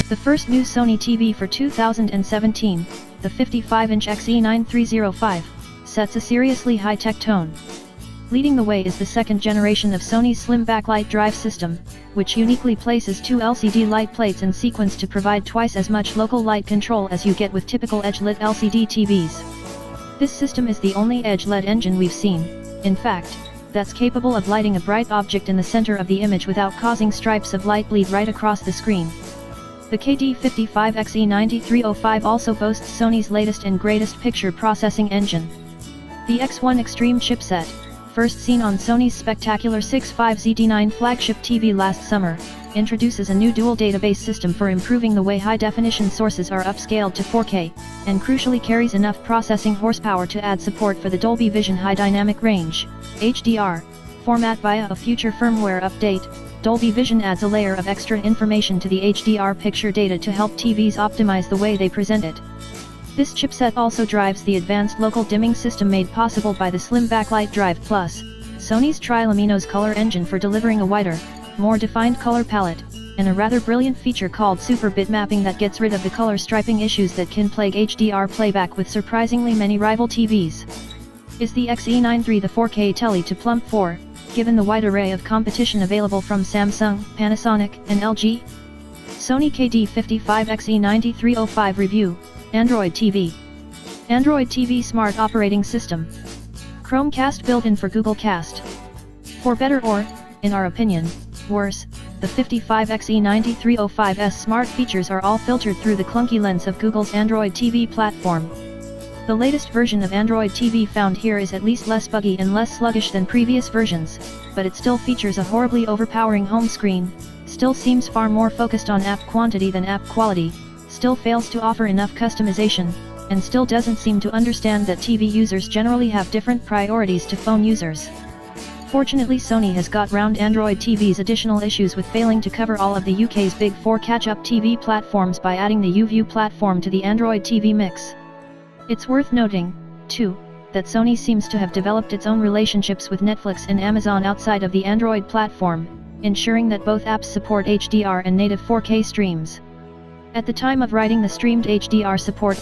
The first new Sony TV for 2017, the 55-inch XE9305, sets a seriously high-tech tone. Leading the way is the second generation of Sony's Slim Backlight Drive system, which uniquely places two LCD light plates in sequence to provide twice as much local light control as you get with typical edge-lit LCD TVs. This system is the only edge-LED engine we've seen, in fact, that's capable of lighting a bright object in the center of the image without causing stripes of light bleed right across the screen. The KD55 XE9305 also boasts Sony's latest and greatest picture processing engine. The X1 Extreme Chipset, first seen on Sony's spectacular 65ZD9 flagship TV last summer, introduces a new dual database system for improving the way high-definition sources are upscaled to 4K, and crucially carries enough processing horsepower to add support for the Dolby Vision High Dynamic Range, HDR, format via a future firmware update. Dolby Vision adds a layer of extra information to the HDR picture data to help TVs optimize the way they present it. This chipset also drives the advanced local dimming system made possible by the Slim Backlight Drive Plus, Sony's Triluminos color engine for delivering a wider, more defined color palette, and a rather brilliant feature called Super Bit Mapping that gets rid of the color striping issues that can plague HDR playback with surprisingly many rival TVs. Is the XE93 the 4K telly to plump for, given the wide array of competition available from Samsung, Panasonic, and LG? Sony KD55 XE9305 Review, Android TV. Android TV Smart Operating System. Chromecast built-in for Google Cast. For better or, in our opinion, worse, the 55 XE9305's smart features are all filtered through the clunky lens of Google's Android TV platform. The latest version of Android TV found here is at least less buggy and less sluggish than previous versions, but it still features a horribly overpowering home screen, still seems far more focused on app quantity than app quality, still fails to offer enough customization, and still doesn't seem to understand that TV users generally have different priorities to phone users. Fortunately, Sony has got round Android TV's additional issues with failing to cover all of the UK's big four catch-up TV platforms by adding the UView platform to the Android TV mix. It's worth noting, too, that Sony seems to have developed its own relationships with Netflix and Amazon outside of the Android platform, ensuring that both apps support HDR and native 4K streams. At the time of writing, the streamed HDR support